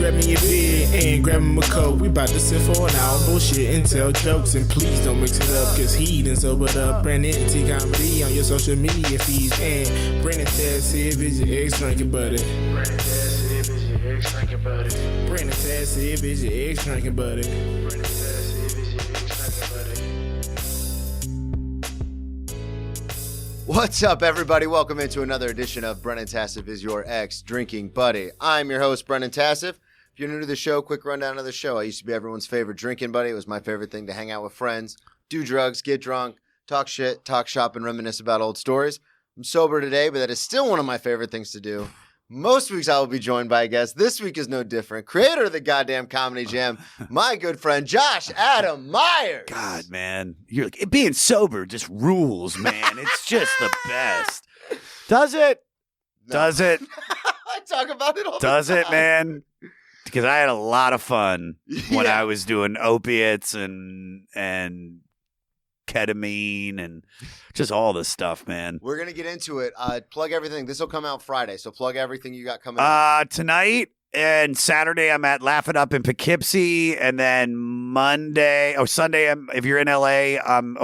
grab me a beer and grab him a coke. We bout to sit for an hour, bullshit and tell jokes. And please don't mix it up, cause he done sobered up. Brandon T Comedy on your social media feeds. And Brandon Taz if it's your ex drinking buddy. Brandon Taz if it's your ex drinking buddy. Brandon Taz if it's your ex drinking buddy. Brandon Taz if it's your ex drinking buddy. What's up, everybody? Welcome into another edition of Brennan Tassif is Your Ex Drinking Buddy. I'm your host, Brennan Tassif. If you're new to the show, quick rundown of the show. I used to be everyone's favorite drinking buddy. It was my favorite thing to hang out with friends, do drugs, get drunk, talk shit, talk shop, and reminisce about old stories. I'm sober today, but that is still one of my favorite things to do. Most weeks I will be joined by a guest. This week is no different. Creator of the goddamn Comedy Jam, my good friend, Josh Adam Meyers. God, man. Being sober just rules, man. It's just the best. Does it? No. Does it? I talk about it all Does the time. it, man? Because I had a lot of fun when Yeah. I was doing opiates and ketamine and just all this stuff, man. We're going to get into it. Plug everything. This will come out Friday, so plug everything you got coming up. Tonight and Saturday, I'm at Laugh It Up in Poughkeepsie, and then Sunday, if you're in LA,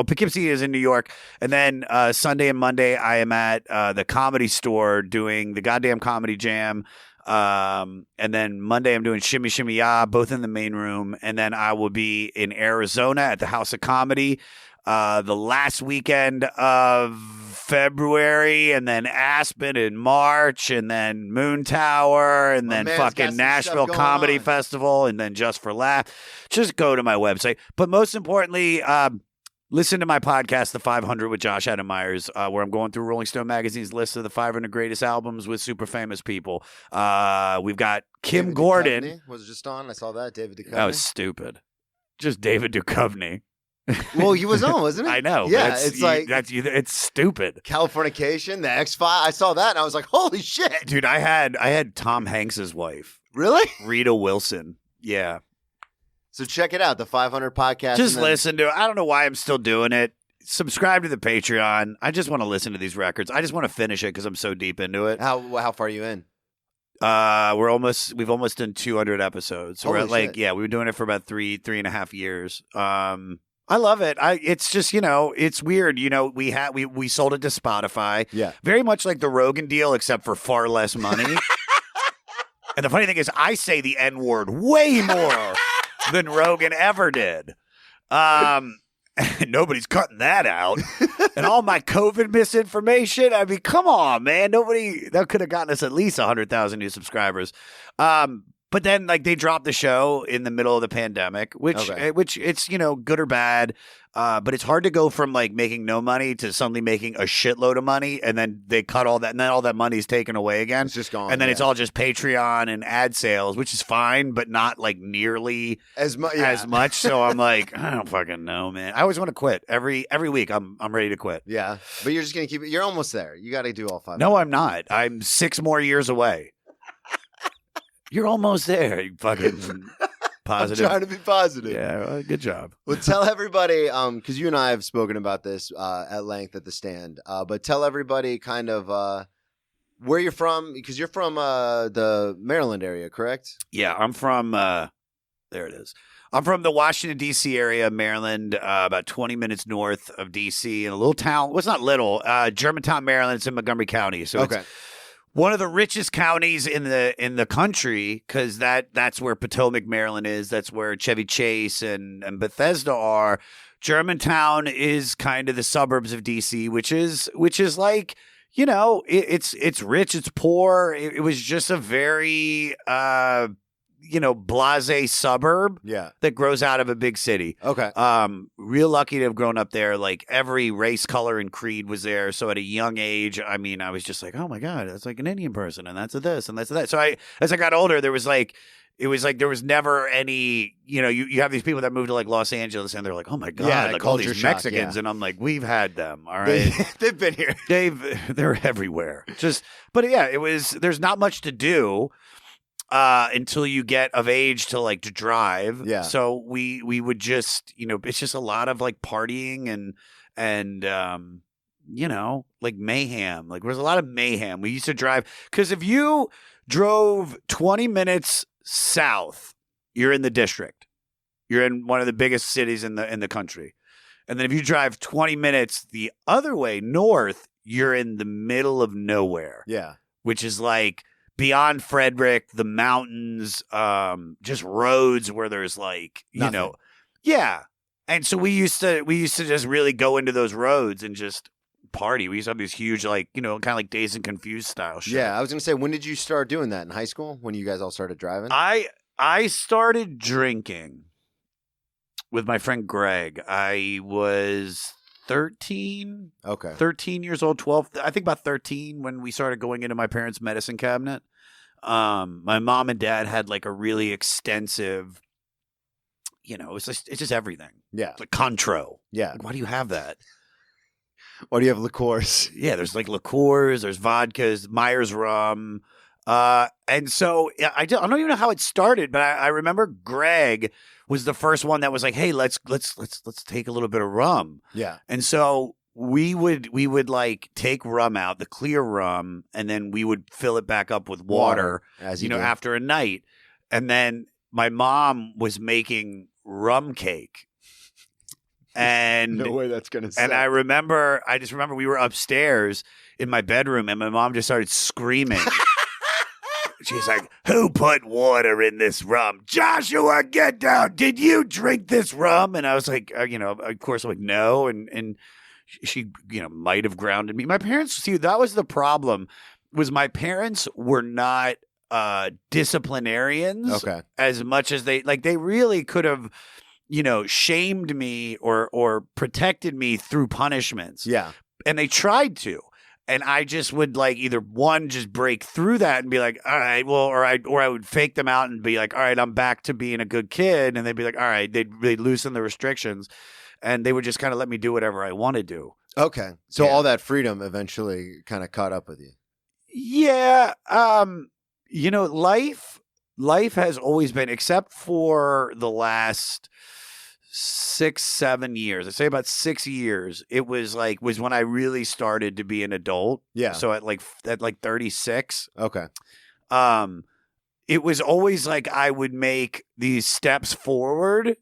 Poughkeepsie is in New York, and then Sunday and Monday, I am at the Comedy Store doing the goddamn Comedy Jam. And then Monday I'm doing Shimmy Shimmy Ya, both in the main room, and then I will be in Arizona at the House of Comedy the last weekend of February, and then Aspen in March, and then Moon Tower, and My then man's got fucking some Nashville stuff going Comedy on. Festival, and then Just for Laugh. Just go to my website. But most importantly, listen to my podcast, The 500 with Josh Adam Meyers, where I'm going through Rolling Stone Magazine's list of the 500 greatest albums with super famous people. We've got Kim David Gordon. Duchovny was just on. I saw that. David Duchovny. That was stupid. Just David Duchovny. Well, he was on, wasn't he? I know. Yeah, but it's stupid. Californication, the X-Files. I saw that and I was like, holy shit. Dude, I had Tom Hanks's wife, Really? Rita Wilson. Yeah. So check it out, the 500 podcast. Just and then- listen to it. I don't know why I'm still doing it. Subscribe to the Patreon. I just want to listen to these records. I just want to finish it because I'm so deep into it. How far are you in? We've almost done 200 episodes. So we're Holy at shit. we've been doing it for about three and a half years. I love it. It's just, it's weird. We sold it to Spotify. Yeah. Very much like the Rogan deal, except for far less money. And the funny thing is, I say the N-word way more than Rogan ever did. Nobody's cutting that out. And all my COVID misinformation. I mean, come on, man. That could have gotten us at least 100,000 new subscribers. But then, they dropped the show in the middle of the pandemic, which it's, good or bad. But it's hard to go from, making no money to suddenly making a shitload of money. And then they cut all that. And then all that money is taken away again. It's just gone. And then it's all just Patreon and ad sales, which is fine, but not, nearly as much. So I'm like, I don't fucking know, man. I always want to quit. Every week I'm ready to quit. Yeah. But you're just going to keep it. You're almost there. You got to do all 5. No, I'm not. I'm 6 more years away. You're almost there, you fucking positive. I'm trying to be positive. Yeah, well, good job. Well, tell everybody, because you and I have spoken about this at length at the stand, but tell everybody kind of where you're from, because you're from the Maryland area, correct? Yeah, I'm from, there it is. I'm from the Washington, D.C. area, Maryland, about 20 minutes north of D.C. in a little town. Well, it's not little. Germantown, Maryland. It's in Montgomery County. So Okay. it's one of the richest counties in the country, because that's where Potomac, Maryland is. That's where Chevy Chase and Bethesda are. Germantown is kind of the suburbs of D.C., which is like, it's rich, it's poor. It was just a very blasé suburb Yeah. that grows out of a big city. Okay. Real lucky to have grown up there. Every race, color, and creed was there. So at a young age, I mean, I was just like, oh my God, that's like an Indian person, and that's a this, and that's a that. So as I got older, there was there was never any, you have these people that move to Los Angeles and they're like, oh my God, Yeah, all culture these shock, Mexicans. yeah. And I'm like, we've had them. All right. They've been here. They're everywhere. But yeah, there's not much to do. Until you get of age to drive. Yeah. So we would just, it's just a lot of partying and mayhem. There was a lot of mayhem. We used to drive, because if you drove 20 minutes south, you're in the district. You're in one of the biggest cities in the country. And then if you drive 20 minutes the other way, north, you're in the middle of nowhere. Yeah. Which is like beyond Frederick, the mountains, just roads where there's like, Nothing. Yeah. And so we used to just really go into those roads and just party. We used to have these huge, like, kind of like Dazed and Confused style shit. Yeah, I was gonna say, when did you start doing that? In high school? When you guys all started driving? I started drinking with my friend Greg. I was 13. Okay. 13 years old, 12. I think about 13 when we started going into my parents' medicine cabinet. My mom and dad had like a really extensive, it's just everything. Yeah. It's like Contro. Yeah. Like, why do you have that? Why do you have liqueurs? Yeah, there's like liqueurs, there's vodkas, Meyers rum. And so I don't even know how it started, but I remember Greg was the first one that was like, "Hey, let's take a little bit of rum." Yeah. And so we would like take rum out, the clear rum, and then we would fill it back up with water as you do. after a night. And then my mom was making rum cake. And no way that's gonna suck. And I just remember we were upstairs in my bedroom and my mom just started screaming. She's like, "Who put water in this rum? Joshua, get down. Did you drink this rum?" And I was like, of course I'm like, no. And she, might have grounded me. My parents, see, that was the problem, was my parents were not disciplinarians. Okay. As much as they really could have, shamed me or protected me through punishments. Yeah. And they tried to. And I just would like either one, just break through that and be like, all right, well, or I would fake them out and be like, all right, I'm back to being a good kid. And they'd be like, all right, they'd loosen the restrictions and they would just kind of let me do whatever I want to do. Okay. So Yeah. all that freedom eventually kind of caught up with you. Yeah. Life has always been, except for the last 6-7 years, I'd say about 6 years, it was when I really started to be an adult. Yeah. So at 36. Okay. It was always like I would make these steps forward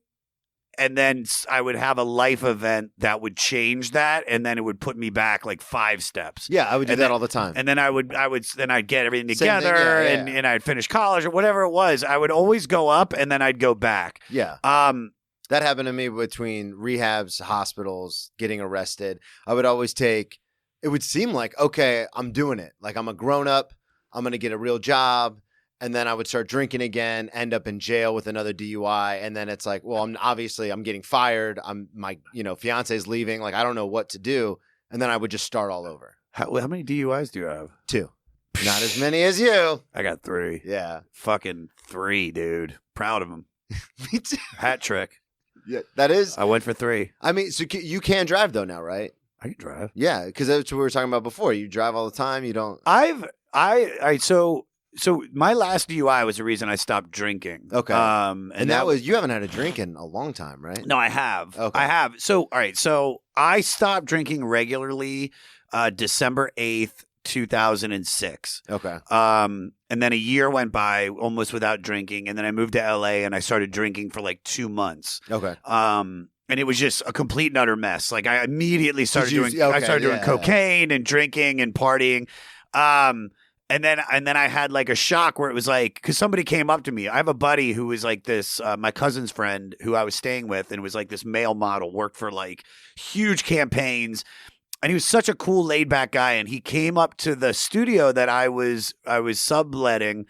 and then I would have a life event that would change that. And then it would put me back like 5 steps. Yeah. I would do And that then- all the time. And then I'd get everything Same thing, together yeah. and I'd finish college or whatever it was. I would always go up and then I'd go back. Yeah. That happened to me between rehabs, hospitals, getting arrested. I would always it would seem like, okay, I'm doing it. Like I'm a grown up. I'm going to get a real job. And then I would start drinking again, end up in jail with another DUI. And then it's like, well, I'm getting fired. My fiance's leaving. Like, I don't know what to do. And then I would just start all over. How many DUIs do you have? 2. Not as many as you. I got 3. Yeah. Fucking 3, dude. Proud of them. Me too. Hat trick. Yeah, that is. I went for 3. I mean, so you can drive though now, right? I can drive. Yeah, because that's what we were talking about before. You drive all the time. You don't. So my last DUI was the reason I stopped drinking. Okay. And that was, you haven't had a drink in a long time, right? No, I have. Okay. I have. So, all right. So I stopped drinking regularly December 8th, 2006. Okay. And then a year went by almost without drinking. And then I moved to LA and I started drinking for like 2 months. Okay. And it was just a complete and utter mess. Like I immediately started doing yeah. cocaine and drinking and partying. And then I had like a shock where it was like, because somebody came up to me. I have a buddy who was like this, my cousin's friend who I was staying with, and it was like this male model, worked for like huge campaigns. And he was such a cool, laid back guy. And he came up to the studio that I was subletting.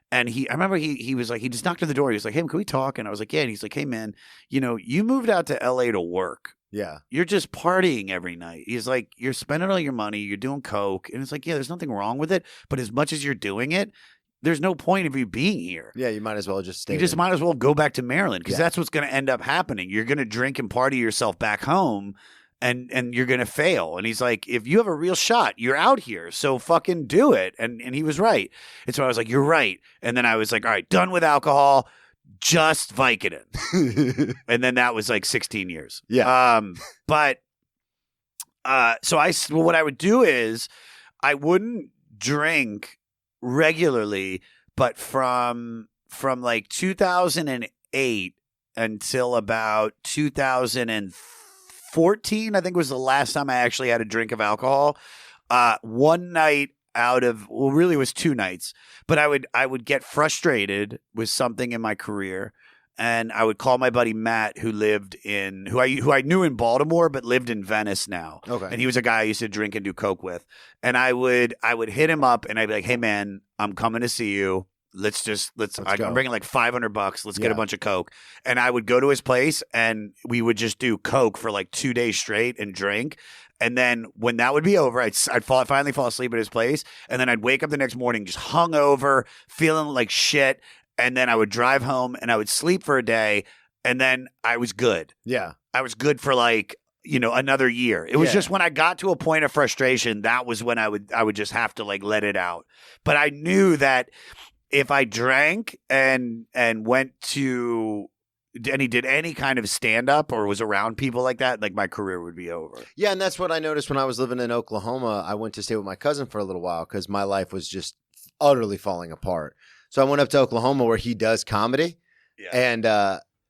And I remember he was like, he just knocked on the door. He was like, "Hey, can we talk?" And I was like, "Yeah." And he's like, "Hey, man, you moved out to LA to work. Yeah. You're just partying every night." He's like, "You're spending all your money. You're doing coke." And it's like, yeah, there's nothing wrong with it. But as much as you're doing it, there's no point of you being here. Yeah, you might as well just stay. You just might as well go back to Maryland because Yeah. that's what's going to end up happening. You're going to drink and party yourself back home. And you're going to fail. And he's like, if you have a real shot, you're out here. So fucking do it. And he was right. And so I was like, you're right. And then I was like, all right, done with alcohol, just Vicodin. And then that was like 16 years. Yeah. So what I would do is I wouldn't drink regularly, but from from like 2008 until about 2014, I think was the last time I actually had a drink of alcohol. One night out of, well, really it was 2 nights, but I would get frustrated with something in my career, and I would call my buddy Matt, who I knew in Baltimore but lived in Venice now. Okay. And he was a guy I used to drink and do coke with, and I would hit him up and I'd be like, "Hey man, I'm coming to see you. I'm bringing like $500. Let's get a bunch of coke." And I would go to his place and we would just do coke for like 2 days straight and drink. And then when that would be over, I'd finally fall asleep at his place. And then I'd wake up the next morning just hungover, feeling like shit. And then I would drive home and I would sleep for a day. And then I was good. Yeah. I was good for like, another year. It was just when I got to a point of frustration, that was when I would just have to like let it out. But I knew that if I drank and went to he did any kind of stand-up or was around people like that, like my career would be over. Yeah, and that's what I noticed when I was living in Oklahoma. I went to stay with my cousin for a little while because my life was just utterly falling apart. So I went up to Oklahoma where he does comedy, and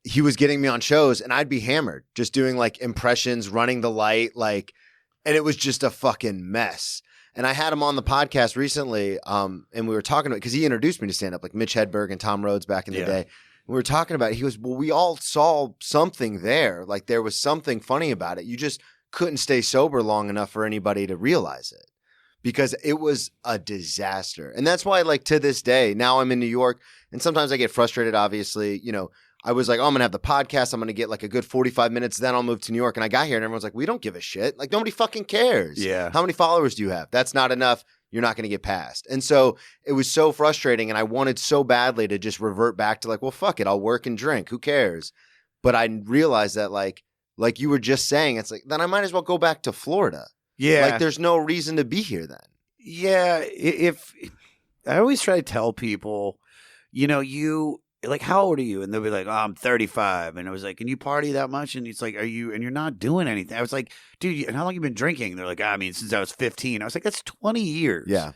he was getting me on shows, and I'd be hammered, just doing like impressions, running the light, and it was just a fucking mess. And I had him on the podcast recently, and we were talking about it because he introduced me to stand-up, like Mitch Hedberg and Tom Rhodes back in the day. We were talking about it. He goes, well, we all saw something there. Like there was something funny about it. You just couldn't stay sober long enough for anybody to realize it because it was a disaster. And that's why, like, to this day, now I'm in New York and sometimes I get frustrated, obviously. I was like, oh, I'm going to have the podcast. I'm going to get like a good 45 minutes. Then I'll move to New York. And I got here and everyone's like, we don't give a shit. Like nobody fucking cares. Yeah. How many followers do you have? That's not enough. You're not going to get past. And so it was so frustrating. And I wanted so badly to just revert back to like, well, fuck it. I'll work and drink. Who cares? But I realized that like you were just saying, it's like, then I might as well go back to Florida. Yeah. Like there's no reason to be here then. Yeah. If I always try to tell people, you like, how old are you? And they'll be like, oh, I'm 35. And I was like, can you party that much? And it's like, and you're not doing anything. I was like, dude, and how long you been drinking? And they're like, I mean, since I was 15. I was like, that's 20 years. Yeah.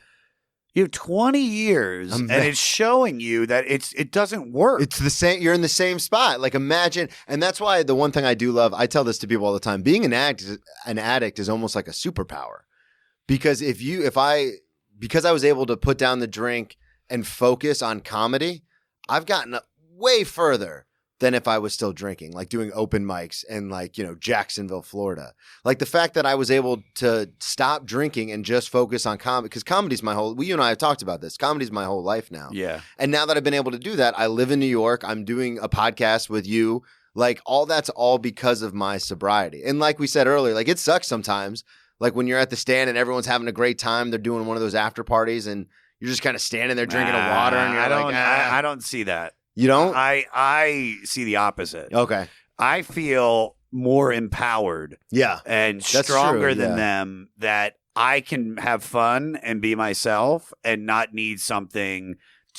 You have 20 years and it's showing you that it doesn't work. It's the same. You're in the same spot. Like imagine. And that's why the one thing I do love, I tell this to people all the time, being an addict is almost like a superpower because because I was able to put down the drink and focus on comedy, I've gotten way further than if I was still drinking, like doing open mics in Jacksonville, Florida. Like the fact that I was able to stop drinking and just focus on comedy, because comedy's you and I have talked about this. Comedy's my whole life now. Yeah. And now that I've been able to do that, I live in New York. I'm doing a podcast with you. Like that's all because of my sobriety. And like we said earlier, like it sucks sometimes. Like when you're at the stand and everyone's having a great time, they're doing one of those after parties and you're just kind of standing there drinking a water and you're I don't see that. You don't? I see the opposite. Okay. I feel more empowered. Yeah. And That's stronger true, than yeah. them that I can have fun and be myself and not need something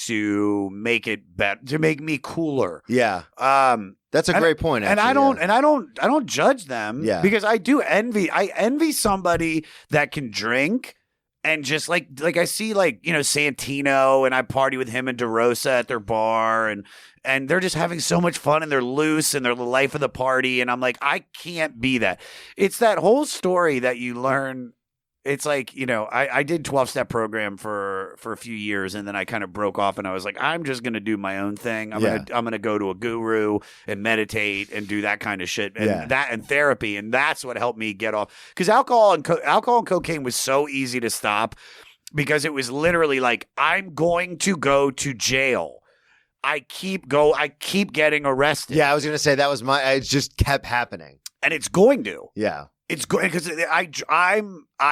to make it better, to make me cooler. Yeah. That's a great point. Actually, and I don't judge them. Yeah. Because I envy somebody that can drink. And just like I see Santino and I party with him and DeRosa at their bar and they're just having so much fun and they're loose and they're the life of the party. And I'm like, I can't be that. It's that whole story that you learn. It's like, I did 12-step program for a few years and then I kind of broke off and I was like, I'm just going to do my own thing. I'm going to go to a guru and meditate and do that kind of shit and that and therapy. And that's what helped me get off. Because alcohol and cocaine was so easy to stop because it was literally like, I'm going to go to jail. I keep getting arrested. Yeah, I was going to say it just kept happening. And it's going to. Yeah. It's good because I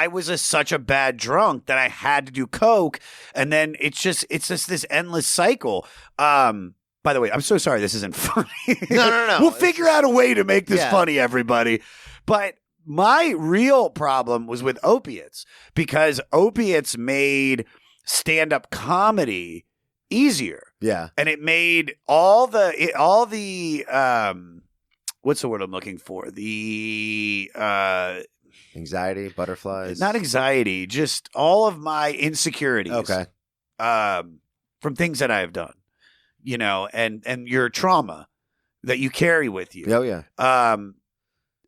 was such a bad drunk that I had to do coke, and then it's just this endless cycle. By the way, I'm so sorry this isn't funny. No. We'll figure out a way to make this funny, everybody. But my real problem was with opiates because opiates made stand-up comedy easier. Yeah, and it made all the what's the word I'm looking for? The anxiety, butterflies. Not anxiety, just all of my insecurities. Okay. From things that I have done. and your trauma that you carry with you. Oh, yeah.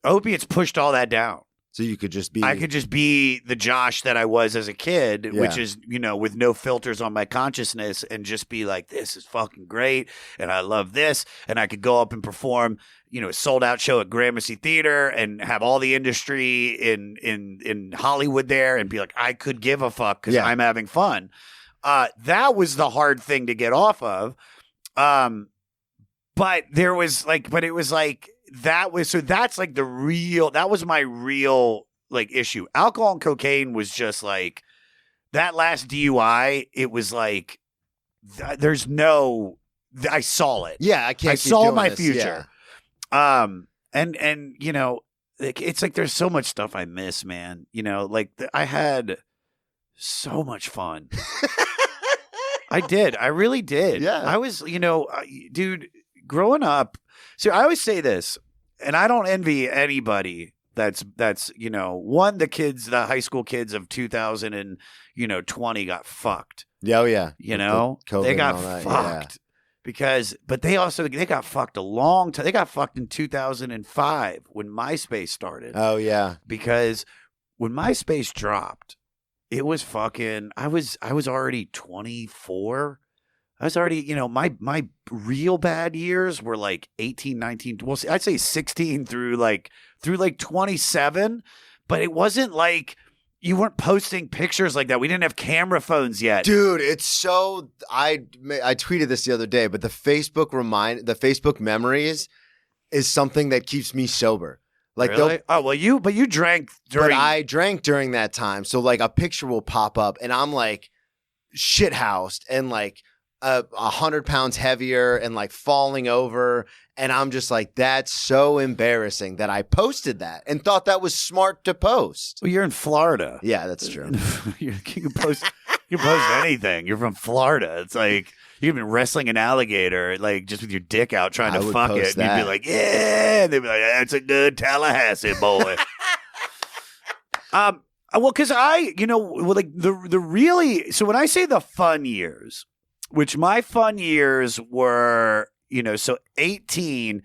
Opiates pushed all that down. So you could just be... I could just be the Josh that I was as a kid, which is, with no filters on my consciousness, and just be like, this is fucking great, and I love this, and I could go up and perform, a sold-out show at Gramercy Theater and have all the industry in Hollywood there and be like, I could give a fuck because I'm having fun. That was the hard thing to get off of. But there was that was my real issue. Alcohol and cocaine was just like that last DUI. It was like, I saw it. Yeah. I I saw my future. Yeah. And it's like, there's so much stuff I miss, man. I had so much fun. I did. I really did. Yeah. I was, dude, growing up. So I always say this, and I don't envy anybody that's the high school kids of 2020 got fucked. Yeah, oh yeah. They got fucked but they got fucked a long time. They got fucked in 2005 when MySpace started. Oh yeah. Because when MySpace dropped, it was fucking, I was already 24. I was already, my real bad years were like 18, 19, well, I'd say 16 through 27, but it wasn't like you weren't posting pictures like that. We didn't have camera phones yet. Dude, it's so, I tweeted this the other day, but the Facebook memories is something that keeps me sober. Like, really? Oh, well, you drank during. But I drank during that time. So like a picture will pop up and I'm like shithoused and like 100 pounds heavier and like falling over. And I'm just like, that's so embarrassing that I posted that and thought that was smart to post. Well, you're in Florida. Yeah, that's true. You can post anything. You're from Florida. It's like you've been wrestling an alligator, like just with your dick out trying to fuck it. And you'd be like, yeah. And they'd be like, that's a good Tallahassee boy. Well, because so when I say the fun years, which my fun years were, so 18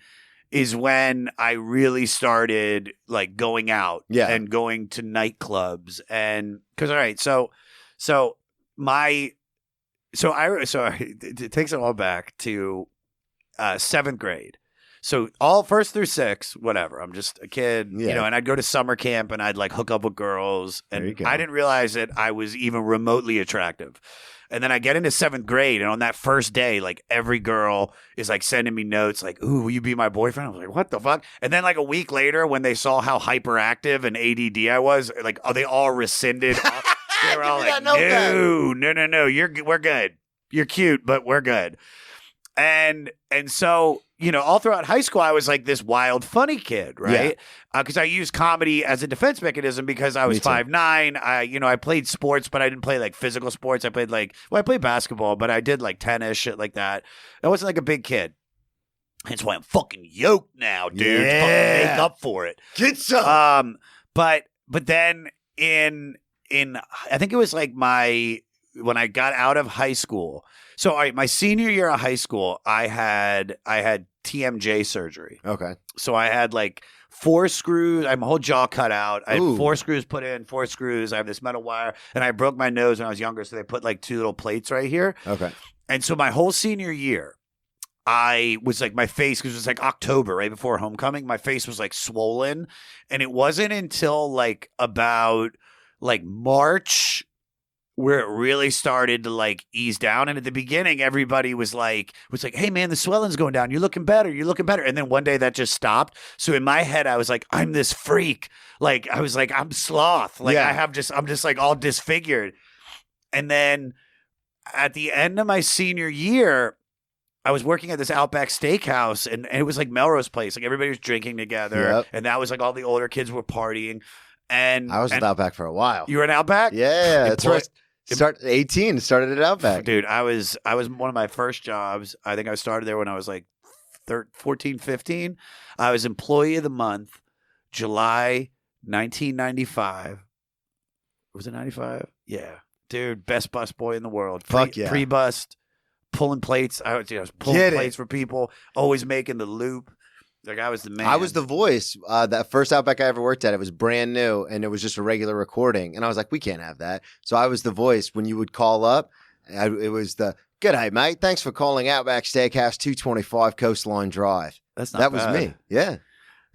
is when I really started like going out and going to nightclubs and because all right, so it takes it all back to 7th grade. So all first through 6th, whatever. I'm just a kid, and I'd go to summer camp and I'd like hook up with girls and I didn't realize that I was even remotely attractive. And then I get into 7th grade, and on that first day, like every girl is like sending me notes, like, "Ooh, will you be my boyfriend?" I was like, "What the fuck?" And then like a week later, when they saw how hyperactive and ADD I was, like, they all rescinded. They were all like, "No, we're good. You're cute, but we're good." And so, all throughout high school, I was like this wild, funny kid, right? Because I used comedy as a defense mechanism because I was 5'9". I played sports, but I didn't play like physical sports. I played I played basketball, but I did like tennis, shit like that. I wasn't like a big kid. That's why I'm fucking yoked now, dude. Yeah. Fucking make up for it. Get some. But then in I think it was like when I got out of high school. So, all right, my senior year of high school, I had TMJ surgery. Okay. So I had like 4 screws. I had my whole jaw cut out. I had 4 screws put in, 4 screws. I have this metal wire, and I broke my nose when I was younger. So they put like 2 little plates right here. Okay. And so my whole senior year, I was like my face, because it was like October, right before homecoming, my face was like swollen, and it wasn't until like about like March where it really started to like ease down. And at the beginning, everybody was like, hey man, the swelling's going down. You're looking better. And then one day that just stopped. So in my head, I was like, I'm this freak. Like, I was like, I'm sloth. Like I'm just like all disfigured. And then at the end of my senior year, I was working at this Outback Steakhouse and it was like Melrose Place. Like everybody was drinking together. Yep. And that was like all the older kids were partying. And I was at Outback for a while. You were at Outback? Yeah, that's right. 18, started at Outback. Dude, I was one of my first jobs. I think I started there when I was like 14, 15. I was employee of the month, July 1995. Was it 95? Yeah. Dude, best bus boy in the world. Fuck yeah. Pre-bust, pulling plates. I was pulling plates for people, always making the loop. Like I was the man. I was the voice. That first Outback I ever worked at, it was brand new, and it was just a regular recording. And I was like, we can't have that. So I was the voice when you would call up. It was the, "G'day, mate. Thanks for calling Outback Steakhouse, 225 Coastline Drive." That's not that bad. was me. Yeah.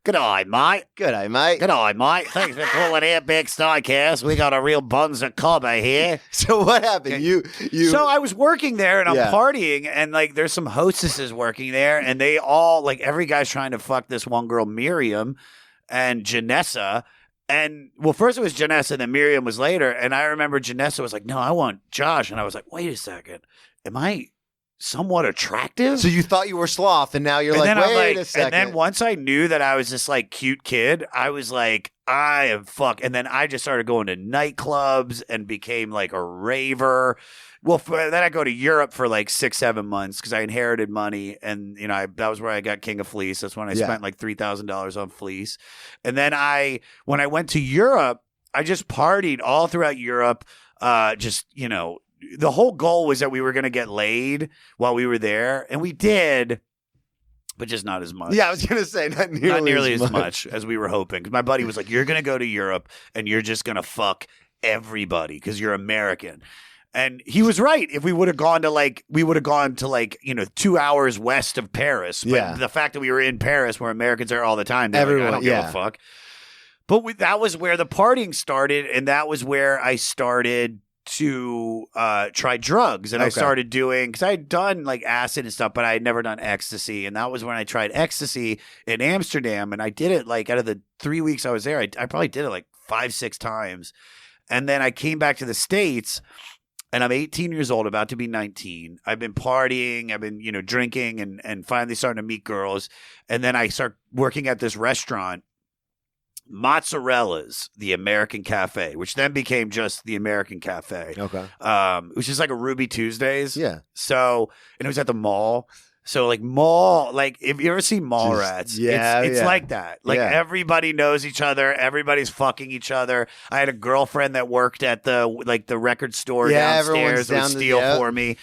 G'day, mate. G'day, mate. G'day, mate. Thanks for calling Outback Steakhouse. We got a real buns of cobber here. So what happened? You. So I was working there and I'm Yeah. partying, and like there's some hostesses working there, and they all like every guy's trying to fuck this one girl, Miriam, and Janessa. And well, first it was Janessa, then Miriam was later. And I remember Janessa was like, "No, I want Josh." And I was like, "Wait a second, am I somewhat attractive?" So you thought you were sloth, and now you're And like, then I'm wait like- a second. And then once I knew that I was this like cute kid, I was like, I am fuck. And then I just started going to nightclubs and became like a raver. Well, then I go to Europe for like 6-7 months because I inherited money, and that was where I got King of Fleece. That's when I spent like $3,000 on fleece. And then when I went to Europe, I just partied all throughout Europe. The whole goal was that we were going to get laid while we were there, and we did, but just not as much. Yeah, I was going to say, not nearly as much as we were hoping. 'Cause my buddy was like, "You're going to go to Europe, and you're just going to fuck everybody because you're American." And he was right. If we would have gone to 2 hours west of Paris. But Yeah. the fact that we were in Paris where Americans are all the time, Everyone, I don't give a fuck. But that was where the partying started, and that was where I started to try drugs. And I started doing, because I had done like acid and stuff, but I had never done ecstasy. And that was when I tried ecstasy in Amsterdam. And I did it like out of the 3 weeks I was there, I probably did it like 5-6 times. And then I came back to the States. And I'm 18 years old, about to be 19. I've been partying. I've been, drinking and finally starting to meet girls. And then I start working at this restaurant, Mozzarella's, the American Cafe, which then became just the American Cafe. Okay. Which is like a Ruby Tuesdays. Yeah. So, and it was at the mall. So if you ever see Mallrats, it's like that. Like everybody knows each other. Everybody's fucking each other. I had a girlfriend that worked at the record store downstairs that would steal for me.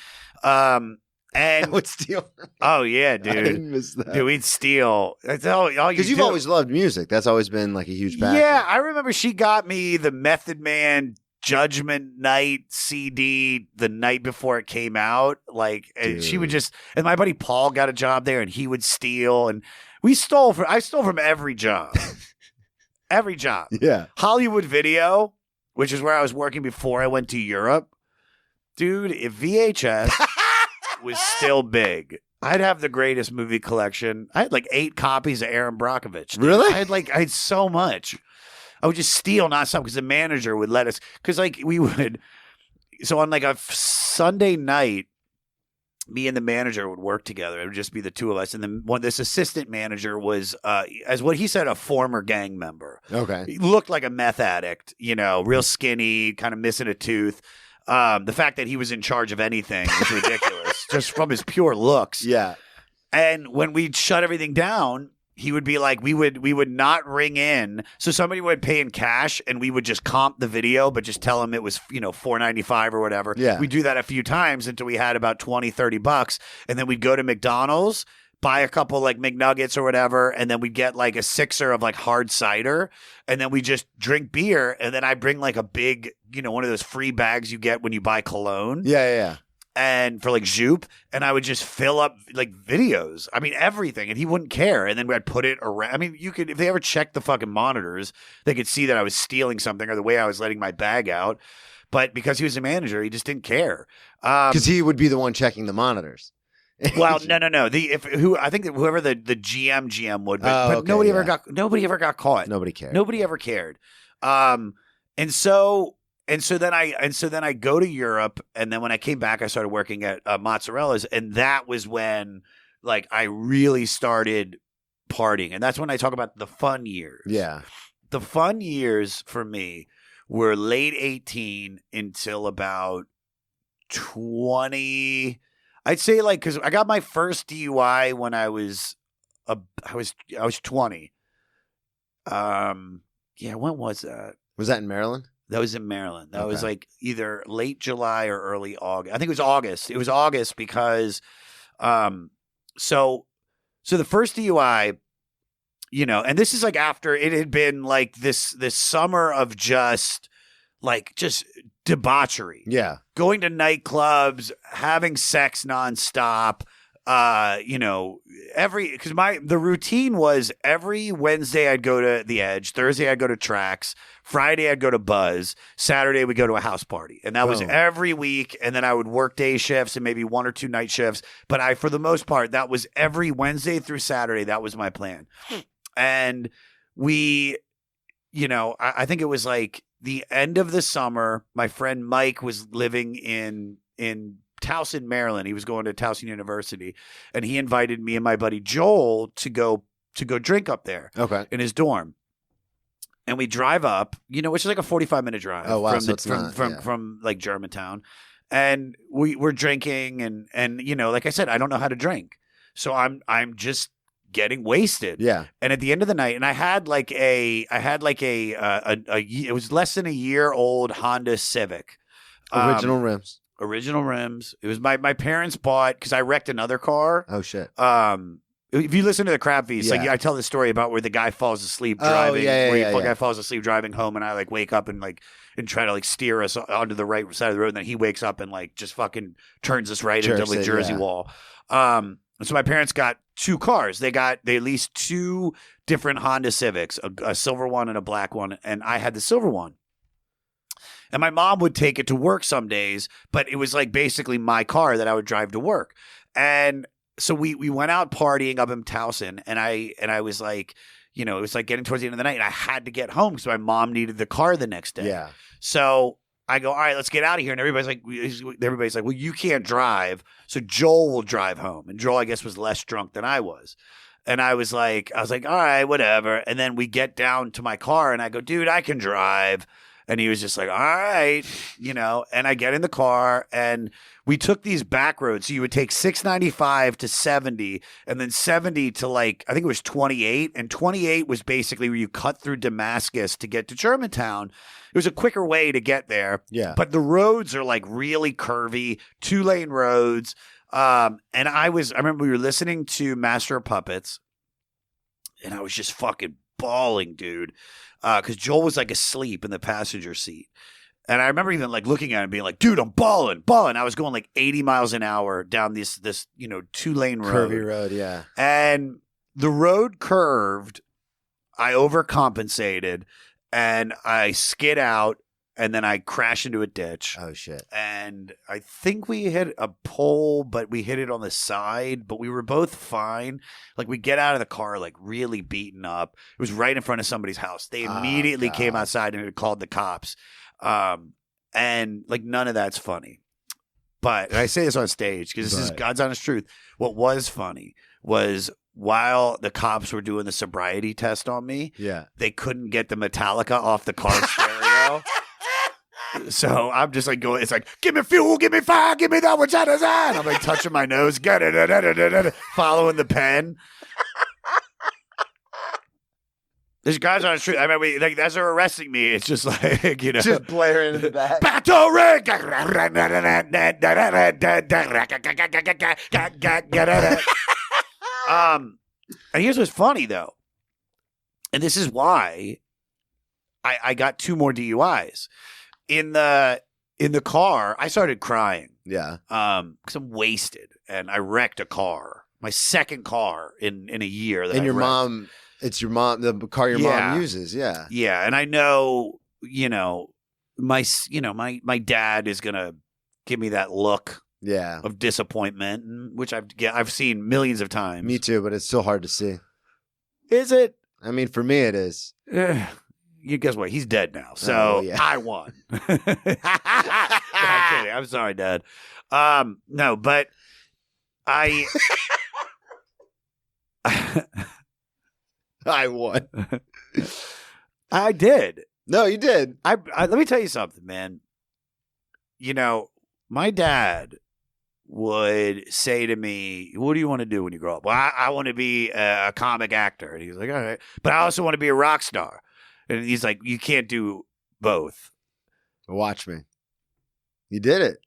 And would steal. Oh yeah, dude. I didn't miss that. Dude, we'd steal. That's all you Because you've always loved music. That's always been like a huge passion. Yeah, I remember she got me the Method Man Judgment Night CD the night before it came out. Like, and she would and my buddy Paul got a job there, and he would steal, and I stole from every job. Every job. Yeah. Hollywood Video, which is where I was working before I went to Europe. Dude, if VHS was still big, I'd have the greatest movie collection. I had like 8 copies of Aaron Brockovich. Dude. Really? I had so much. I would just steal nonstop because the manager would let us. Because so on like a Sunday night, me and the manager would work together. It would just be the two of us. And then this assistant manager was, as what he said, a former gang member. Okay. He looked like a meth addict, real skinny, kind of missing a tooth. The fact that he was in charge of anything was ridiculous, just from his pure looks. Yeah. And when we'd shut everything down, he would be like, we would not ring in. So somebody would pay in cash, and we would just comp the video, but just tell him it was, $4.95 or whatever. Yeah. We'd do that a few times until we had about $20-$30. And then we'd go to McDonald's, buy a couple like McNuggets or whatever, and then we'd get like a 6er of like hard cider, and then we just drink beer, and then I bring like a big, one of those free bags you get when you buy cologne. Yeah. And for like Zoop, and I would just fill up like videos. I mean, everything, and he wouldn't care. And then I'd put it around. I mean, if they ever checked the fucking monitors, they could see that I was stealing something or the way I was letting my bag out. But because he was a manager, he just didn't care. Because he would be the one checking the monitors. Well, no. I think that whoever the GM would, but okay, nobody ever got caught. Nobody cared. Nobody ever cared. And so then I go to Europe, and then when I came back, I started working at Mozzarella's, and that was when like I really started partying, and that's when I talk about the fun years. Yeah, the fun years for me were late 18 until about 20. I'd say like because I got my first DUI when I was 20. Yeah, when was that? Was that in Maryland? That was in Maryland. That was Okay. like either late July or early August. I think it was August. It was August because, so the first DUI, you know, and this is like after it had been like this summer of just debauchery. Yeah. Going to nightclubs, having sex nonstop. You know, because the routine was every Wednesday I'd go to the Edge, Thursday I'd go to Trax, Friday I'd go to Buzz, Saturday we'd go to a house party, and that was every week. And then I would work day shifts and maybe 1 or 2 night shifts. But for the most part, that was every Wednesday through Saturday. That was my plan. And we, you know, I think it was like the end of the summer. My friend Mike was living in Towson, Maryland. He was going to Towson University, and he invited me and my buddy Joel to go drink up there. Okay. In his dorm. And we drive up, you know, which is like a 45-minute drive. Oh, wow. From like Germantown. And we're drinking and you know, like I said, I don't know how to drink. So I'm just getting wasted. Yeah. And at the end of the night, and I had like it was less than a year old Honda Civic. Original rims. Original rims. It was my parents bought because I wrecked another car. Oh shit. If you listen to the Crap Feast, like I tell the story about where the guy falls asleep driving. Guy falls asleep driving home, and I like wake up and try to like steer us onto the right side of the road, and then he wakes up and like just fucking turns us right into the Jersey wall. So my parents got 2 cars. They leased 2 different Honda Civics, a silver one and a black one, and I had the silver one. And my mom would take it to work some days, but it was like basically my car that I would drive to work. And so we went out partying up in Towson, and I was like, you know, it was like getting towards the end of the night, and I had to get home because my mom needed the car the next day. Yeah. So I go, all right, let's get out of here. And everybody's like, well, you can't drive, so Joel will drive home. And Joel, I guess, was less drunk than I was. And I was like, all right, whatever. And then we get down to my car, and I go, dude, I can drive. And he was just like, all right, you know, and I get in the car, and we took these back roads. So you would take 695 to 70, and then 70 to like, I think it was 28. And 28 was basically where you cut through Damascus to get to Germantown. It was a quicker way to get there. Yeah. But the roads are like really curvy, 2-lane roads. And I remember we were listening to Master of Puppets, and I was just fucking bawling, dude. Because Joel was like asleep in the passenger seat. And I remember even like looking at him being like, dude, I'm bawling. I was going like 80 miles an hour down this, you know, 2-lane road. Curvy road, yeah. And the road curved. I overcompensated and I skid out, and then I crashed into a ditch. Oh, shit. And I think we hit a pole, but we hit it on the side, but we were both fine. Like, we get out of the car, like, really beaten up. It was right in front of somebody's house. They immediately came outside and had called the cops. And, like, none of that's funny. But, and I say this on stage because this is God's honest truth. What was funny was while the cops were doing the sobriety test on me, they couldn't get the Metallica off the car stereo. So I'm just like going, it's like, give me fuel, give me fire, give me that which I desire. I'm like touching my nose, following the pen. There's guys on the street. I mean, like, as they're arresting me, it's just like, you know, just blaring in the back. Battle ring. And here's what's funny though, and this is why I got 2 more DUIs. In the car, I started crying. Yeah. Because I'm wasted, and I wrecked a car, my second car in a year. And your mom, it's your mom, the car your mom uses. Yeah. Yeah, and I know, my dad is gonna give me that look. Yeah. Of disappointment, which I've seen millions of times. Me too, but it's still hard to see. Is it? I mean, for me, it is. You guess what? He's dead now, so I won. No, I'm kidding. I'm sorry, Dad. No, but I won. I did. No, you did. I let me tell you something, man. You know, my dad would say to me, what do you want to do when you grow up? Well, I want to be a comic actor. And he's like, all right. But I also want to be a rock star. And he's like, you can't do both. Watch me. You did it.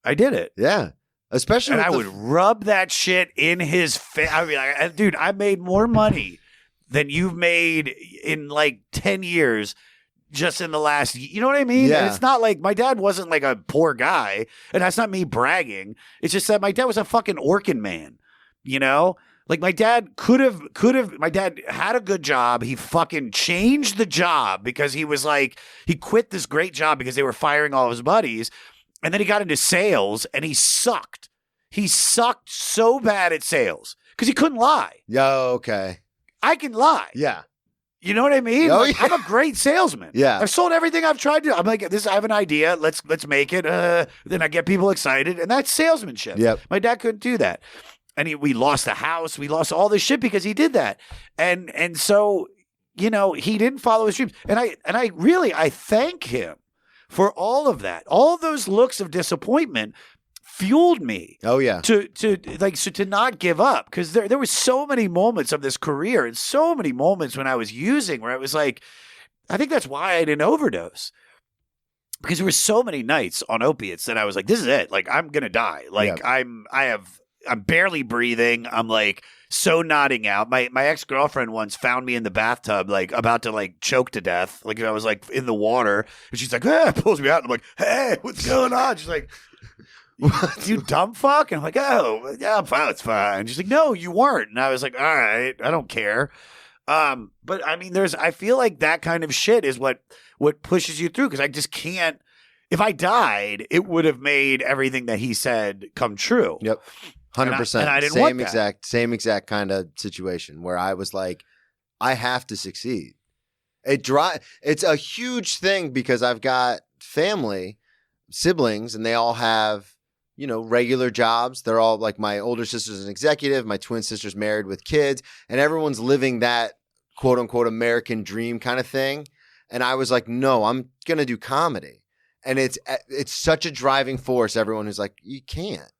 I did it. Yeah. Especially And with I would rub that shit in his face. I mean, dude, I made more money than you've made in like 10 years just in the last, you know what I mean? Yeah. And it's not like my dad wasn't like a poor guy, and that's not me bragging. It's just that my dad was a fucking Orkin man, you know? Like my dad my dad had a good job. He fucking changed the job because he was like, he quit this great job because they were firing all his buddies. And then he got into sales and he sucked. He sucked so bad at sales because he couldn't lie. Yo, okay. I can lie. Yeah. You know what I mean? Oh, Like, yeah. I'm a great salesman. Yeah. I've sold everything I've tried to. I'm like, I have an idea. Let's make it. Then I get people excited. And that's salesmanship. Yep. My dad couldn't do that. And we lost the house. We lost all this shit because he did that. And so, you know, he didn't follow his dreams. And I thank him for all of that. All those looks of disappointment fueled me Oh, yeah. to not give up, because there were so many moments of this career and so many moments when I was using where it was like, I think that's why I didn't overdose, because there were so many nights on opiates that I was like, this is it. Like, I'm going to die. Like, Yeah. I'm barely breathing. I'm like so nodding out. My ex-girlfriend once found me in the bathtub, like about to like choke to death. Like I was like in the water, and she's like, hey, pulls me out. And I'm like, hey, what's going on? She's like, you dumb fuck. And I'm like, oh, yeah, I'm fine. It's fine. She's like, no, you weren't. And I was like, all right, I don't care. But I mean, I feel like that kind of shit is what pushes you through. Cause I just can't, if I died, it would have made everything that he said come true. Yep. 100%. And I didn't want that. Same exact kind of situation where I was like, I have to succeed. It's a huge thing because I've got family, siblings, and they all have, you know, regular jobs. They're all like, my older sister's an executive, my twin sister's married with kids, and everyone's living that quote unquote American dream kind of thing. And I was like, no, I'm going to do comedy. And it's such a driving force. Everyone who's like, you can't.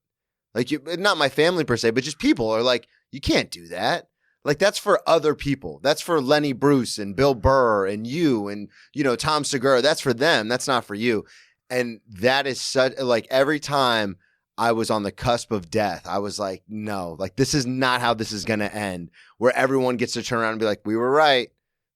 Like, not my family per se, but just people are like, you can't do that. Like, that's for other people. That's for Lenny Bruce and Bill Burr and you and, you know, Tom Segura. That's for them. That's not for you. And that is such, like, every time I was on the cusp of death, I was like, no, like, this is not how this is going to end, where everyone gets to turn around and be like, we were right.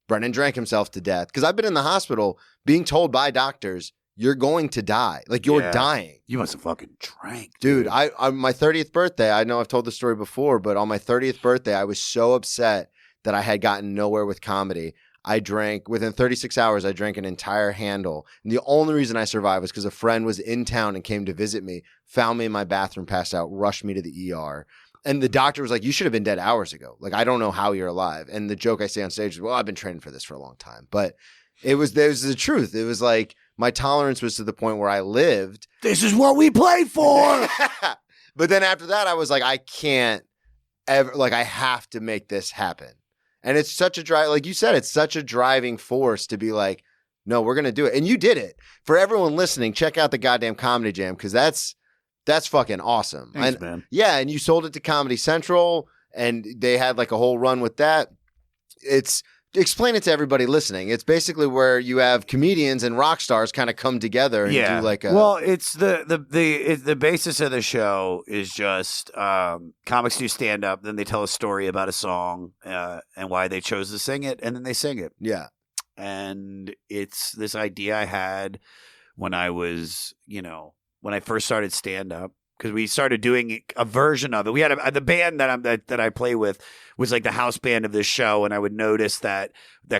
Brennan drank himself to death. Because I've been in the hospital being told by doctors, you're going to die. Like, you're dying. You must have fucking drank. Dude, I my 30th birthday, I know I've told the story before, but on my 30th birthday, I was so upset that I had gotten nowhere with comedy. I drank, within 36 hours, I drank an entire handle. And the only reason I survived was because a friend was in town and came to visit me, found me in my bathroom, passed out, rushed me to the ER. And the doctor was like, you should have been dead hours ago. Like, I don't know how you're alive. And the joke I say on stage is, well, I've been training for this for a long time. But there was the truth. It was like, my tolerance was to the point where I lived. This is what we played for. But then after that, I was like, I can't ever, like, I have to make this happen. And it's such a drive, like you said, it's such a driving force to be like, no, we're going to do it. And you did it. For everyone listening, check out the goddamn Comedy Jam, because that's fucking awesome. Thanks, man. Yeah, and you sold it to Comedy Central, and they had like a whole run with that. Explain it to everybody listening. It's basically where you have comedians and rock stars kind of come together and do like a. Well, it's the basis of the show is just comics do stand up, then they tell a story about a song and why they chose to sing it, and then they sing it. Yeah. And it's this idea I had when I was, you know, when I first started stand up, because we started doing a version of it. We had the band that I play with was like the house band of this show, and I would notice that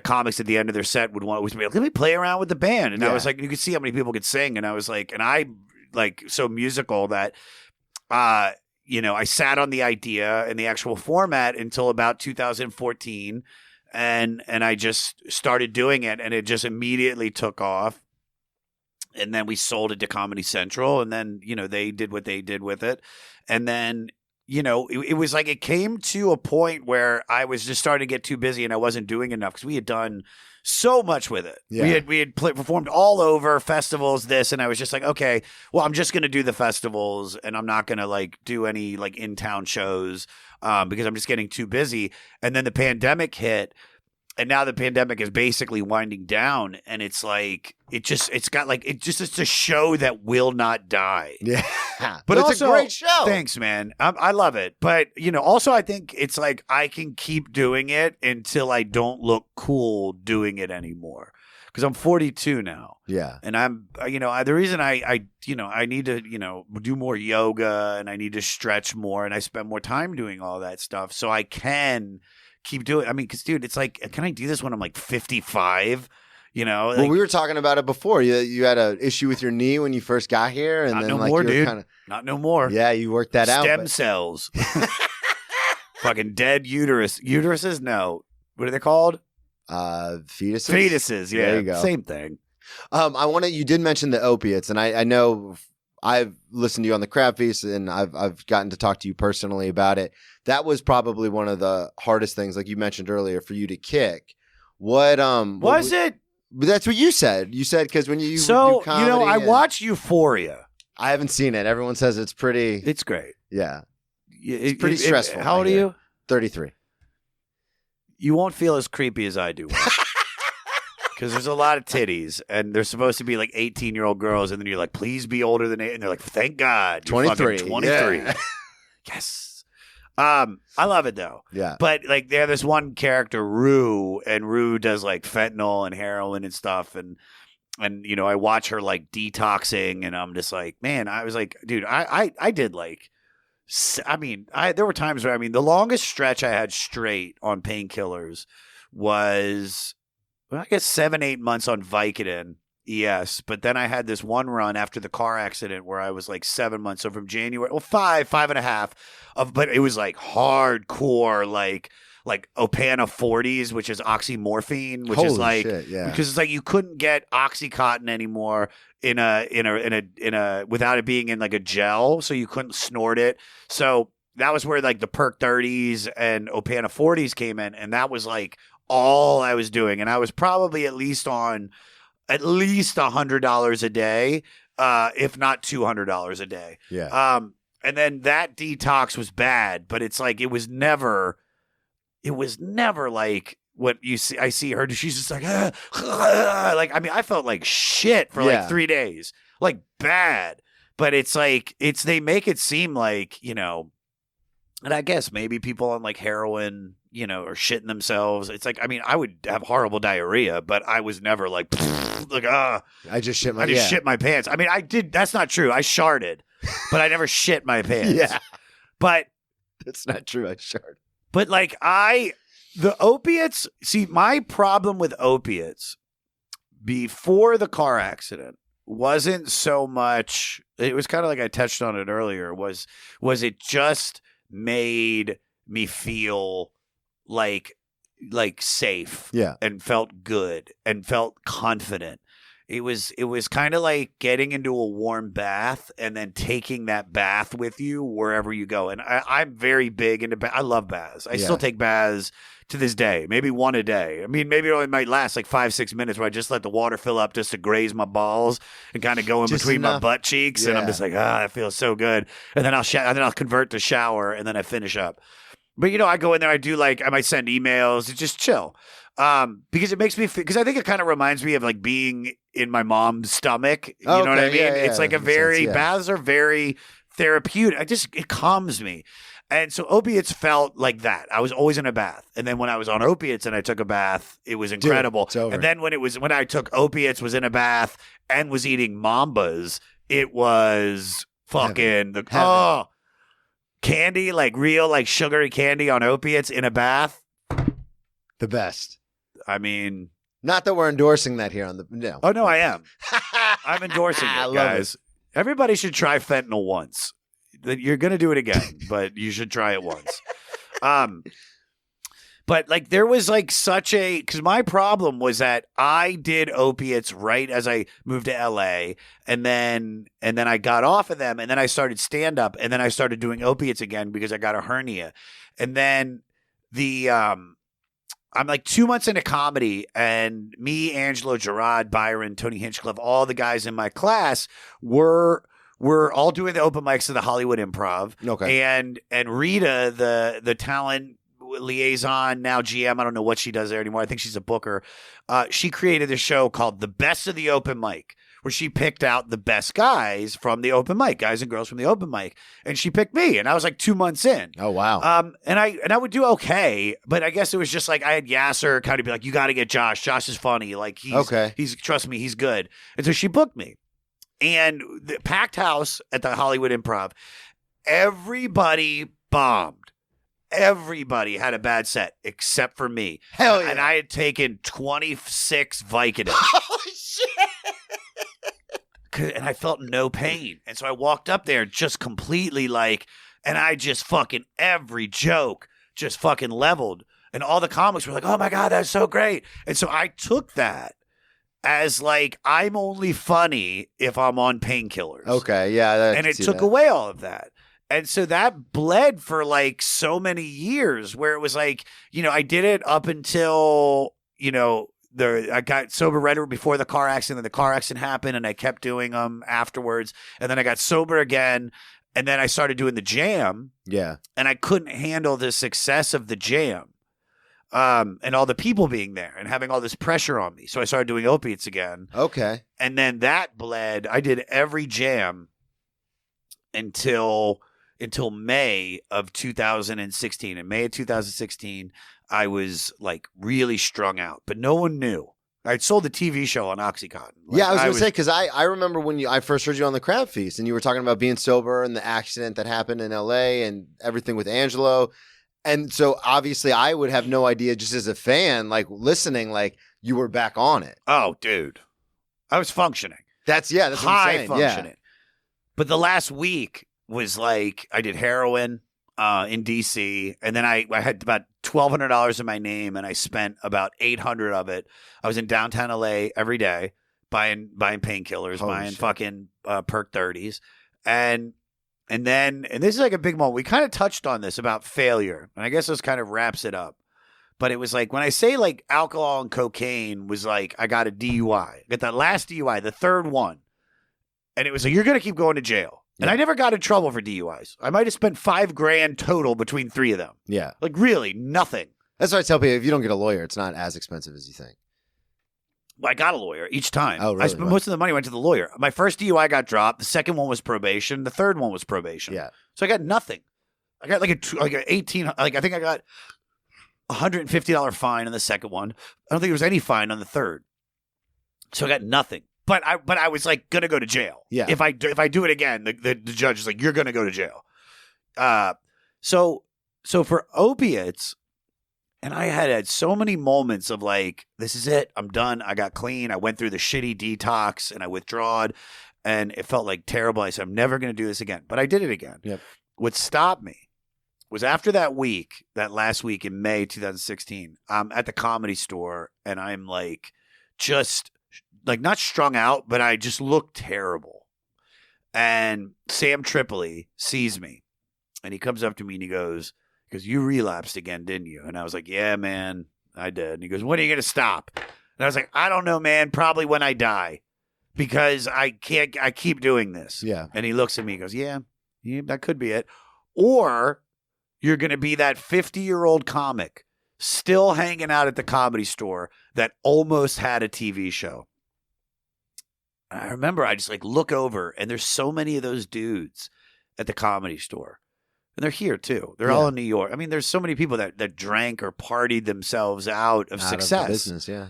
comics at the end of their set would want to be like, let me play around with the band, and I was like, you could see how many people could sing, and I was like, and I like so musical that you know, I sat on the idea and the actual format until about 2014, and I just started doing it, and it just immediately took off. And then we sold it to Comedy Central, and then, you know, they did what they did with it. And then, you know, it was like it came to a point where I was just starting to get too busy and I wasn't doing enough because we had done so much with it. Yeah. We had performed all over festivals, and I was just like, okay, well, I'm just going to do the festivals and I'm not going to like do any like in-town shows because I'm just getting too busy. And then the pandemic hit. And now the pandemic is basically winding down, and it's like it's a show that will not die. Yeah, but it's also, a great show. Thanks, man. I love it. But also I think it's like I can keep doing it until I don't look cool doing it anymore. Because I'm 42 now. Yeah, and I'm the reason I need to do more yoga, and I need to stretch more, and I spend more time doing all that stuff so I can keep doing. I mean, because dude, it's like, can I do this when I'm like 55? Well, we were talking about it before. You had an issue with your knee when you first got here, and not then no like more, you were dude. kind of Not no more. Yeah, you worked that out. Stem cells. Fucking dead uterus. Uteruses? No. What are they called? Fetuses. Fetuses. Yeah, There you go. Same thing. You did mention the opiates, and I know I've listened to you on the Crab Feast, and I've gotten to talk to you personally about it. That was probably one of the hardest things, like you mentioned earlier, for you to kick. Was it? That's what you said. You said because when you do comedy, I watched Euphoria. I haven't seen it. Everyone says it's pretty. It's great. Yeah, It's pretty stressful. How old are you? 33. You won't feel as creepy as I do. Because there's a lot of titties, and they're supposed to be like 18-year-old girls, and then you're like, please be older than 8. And they're like, thank God. You're 23. 23. Yeah. Yes. I love it, though. Yeah. But like, they have this one character, Rue, and Rue does like fentanyl and heroin and stuff. And I watch her like detoxing, and I'm just like, man, I was like, dude, I did like, there were times where, the longest stretch I had straight on painkillers was, I guess 7-8 months on Vicodin ES, but then I had this one run after the car accident where I was like 7 months. So from January, 5.5 but it was like hardcore, like Opana 40s, which is oxymorphine, which Holy is like, shit, yeah. because it's like you couldn't get Oxycontin anymore in a without it being in like a gel, so you couldn't snort it. So that was where like the Perk 30s and Opana 40s came in, and that was like all I was doing, and I was probably at least $100 a day, if not $200 a day. Yeah. And then that detox was bad, but it's like it was never like what you see. I see her, she's just like, like, I felt like shit for like 3 days, like bad. But it's like they make it seem like, and I guess maybe people on like heroin, are shitting themselves. It's like, I would have horrible diarrhea, but I was never like, I just shit my pants. I did. That's not true. I sharted, but I never shit my pants. Yeah. But that's not true. I sharted. But like the opiates, see, my problem with opiates before the car accident wasn't so much, it was kind of like I touched on it earlier, was it just made me feel like safe, and felt good and felt confident. It was kind of like getting into a warm bath and then taking that bath with you wherever you go. And I'm very big into I love baths. I still take baths to this day, maybe one a day. Maybe it only might last like 5-6 minutes where I just let the water fill up just to graze my balls and kind of go in between my butt cheeks. And I'm just like, that feels so good. And then I'll convert to shower, and then I finish up. But, I go in there, I might send emails, just chill. Because it makes me feel, because I think it kind of reminds me of like being in my mom's stomach. You know what I mean? Yeah, it's like baths are very therapeutic. It calms me. And so opiates felt like that. I was always in a bath. And then when I was on opiates and I took a bath, it was incredible. Dude, it's over. And then when I took opiates, was in a bath and was eating Mambas, it was fucking candy, like real, like sugary candy on opiates in a bath. The best. Not that we're endorsing that here on the no. Oh no, I am. I'm endorsing it, guys. It. Everybody should try fentanyl once. You're gonna do it again, but you should try it once. But like there was like because my problem was that I did opiates right as I moved to LA, and then I got off of them, and then I started stand up, and then I started doing opiates again because I got a hernia, and then I'm like 2 months into comedy, and me, Angelo, Gerard, Byron, Tony Hinchcliffe, all the guys in my class were all doing the open mics of the Hollywood Improv. Okay. And Rita, the talent liaison, now GM. I don't know what she does there anymore. I think she's a booker. She created a show called The Best of the Open Mic, where she picked out the best guys from the open mic, guys and girls from the open mic. And she picked me, and I was like 2 months in. Oh, wow. And I would do okay, but I guess it was just like I had Yasser kind of be like, you got to get Josh. Josh is funny. Like, he's trust me, he's good. And so she booked me. And the packed house at the Hollywood Improv, everybody bombed. Everybody had a bad set except for me. Hell yeah. And I had taken 26 Vicodin. Holy shit. And I felt no pain. And so I walked up there just completely like, and I just fucking, every joke just fucking leveled. And all the comics were like, oh my God, that's so great. And so I took that as like, I'm only funny if I'm on painkillers. Okay, yeah. And it took away all of that. And so that bled for like so many years where it was like, you know, I did it up until, you know, I got sober right before the car accident. The car accident happened, and I kept doing them afterwards. And then I got sober again, and then I started doing the jam. Yeah, and I couldn't handle the success of the jam, and all the people being there and having all this pressure on me. So I started doing opiates again. Okay, and then that bled. I did every jam until May of 2016. In May of 2016. I was like really strung out, but no one knew. I'd sold the TV show on Oxycontin. Like, yeah, I was going to say, because I remember when I first heard you on the Crab Feast, and you were talking about being sober and the accident that happened in LA and everything with Angelo. And so obviously I would have no idea, just as a fan, like listening, like you were back on it. Oh, dude. I was functioning. That's what I'm saying. High functioning. Yeah. But the last week was like, I did heroin in DC, and then I had about $1,200 in my name, and I spent about $800 of it. I was in downtown LA every day buying painkillers, buying shit. Fucking perk 30s, and this is like a big moment. We kind of touched on this about failure, and I guess this kind of wraps it up. But it was like when I say like alcohol and cocaine was like I got a DUI, I got that last DUI, the third one, and it was like you're gonna keep going to jail. And I never got in trouble for DUIs. I might have spent $5,000 total between 3 of them. Yeah. Like really nothing. That's why I tell people, if you don't get a lawyer, it's not as expensive as you think. Well, I got a lawyer each time. Oh, really? Most of the money went to the lawyer. My first DUI got dropped. The second one was probation. The third one was probation. Yeah. So I got nothing. I got like I think I got $150 fine on the second one. I don't think there was any fine on the third. So I got nothing. But I was like gonna go to jail. Yeah. If I do it again, the judge is like, you're gonna go to jail. So for opiates, and I had so many moments of like, this is it. I'm done. I got clean. I went through the shitty detox and I withdrawed, and it felt like terrible. I said, I'm never gonna do this again. But I did it again. Yep. What stopped me was after that last week in May 2016. I'm at the Comedy Store, and I'm like just. Like not strung out, but I just look terrible. And Sam Tripoli sees me, and he comes up to me and he goes, you relapsed again, didn't you? And I was like, yeah, man, I did. And he goes, when are you going to stop? And I was like, I don't know, man, probably when I die, because I keep doing this. Yeah. And he looks at me and goes, yeah, that could be it. Or you're going to be that 50-year-old comic still hanging out at the Comedy Store that almost had a TV show. I remember I just like look over, and there's so many of those dudes at the Comedy Store, and they're here too. They're all in New York. I mean, there's so many people that drank or partied themselves out of success, of the business, yeah,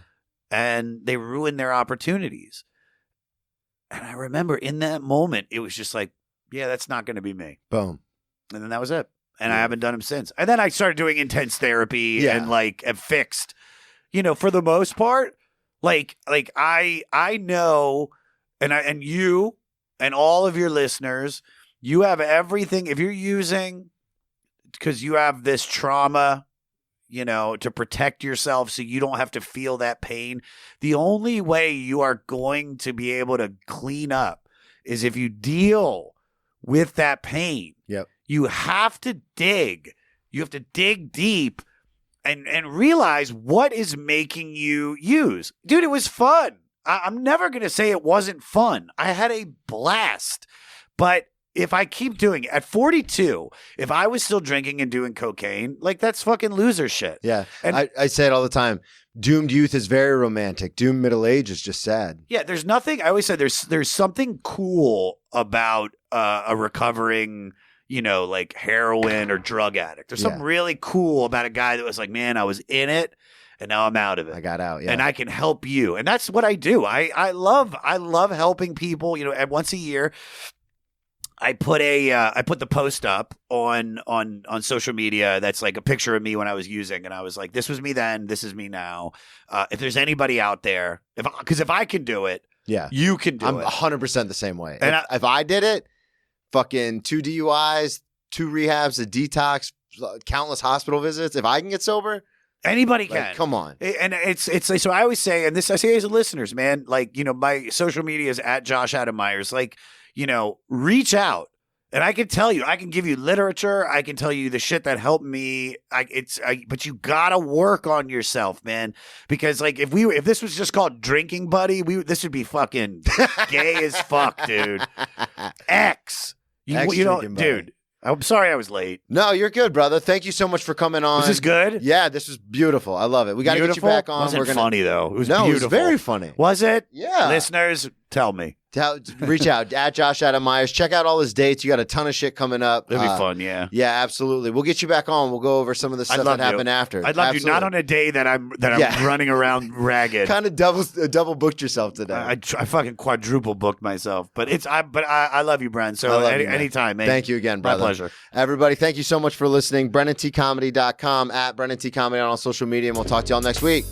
and they ruined their opportunities. And I remember in that moment, it was just like, yeah, that's not going to be me. Boom, and then that was it. And I haven't done them since. And then I started doing intense therapy and like have fixed, you know, for the most part, like I know. And you and all of your listeners, you have everything. If you're using, because you have this trauma, you know, to protect yourself so you don't have to feel that pain, the only way you are going to be able to clean up is if you deal with that pain. Yep. You have to dig. You have to dig deep and realize what is making you use. Dude, it was fun. I'm never going to say it wasn't fun. I had a blast, but if I keep doing it at 42, if I was still drinking and doing cocaine, like that's fucking loser shit. Yeah. And I say it all the time. Doomed youth is very romantic. Doomed middle age is just sad. yeah, there's nothing. I always say there's something cool about a recovering, like heroin or drug addict. There's something really cool about a guy that was like, man, I was in it and now I'm out of it. I got out. Yeah. And I can help you. And that's what I do. I love helping people. And once a year, I put the post up on social media that's like a picture of me when I was using, and I was like, this was me then, this is me now. If there's anybody out there, because if I can do it, yeah, you can do I'm it. 100% the same way. And if I did it, fucking 2 DUIs, 2 rehabs, a detox, countless hospital visits. If I can get sober, anybody like, can. come on. And it's like, so I always say, and this I say as listeners, man, like, my social media is at Josh Adam Meyers. Like, reach out. And I can tell you, I can give you literature. I can tell you the shit that helped me. But you gotta work on yourself, man. Because like, if this was just called Drinking Buddy, this would be fucking gay as fuck, dude. X. Dude. I'm sorry I was late. No, you're good, brother. Thank you so much for coming on. Was this good? Yeah, this was beautiful. I love it. We got to get you back on. Wasn't funny though. It was no, beautiful. it was very funny. Was it? Yeah. Listeners, tell me. Reach out at Josh Adam Meyers. Check out all his dates. You got a ton of shit coming up. It'll be fun, yeah. Yeah, absolutely. We'll get you back on. We'll go over some of the stuff that happened after. I'd love you. Not on a day that I'm running around ragged. Kind of double booked yourself today. I fucking quadruple booked myself. But I love you, Bren. So anytime, man. Thank you again, brother. My pleasure. Everybody, thank you so much for listening. BrennanTComedy.com, at BrennanTComedy on all social media, and we'll talk to y'all next week.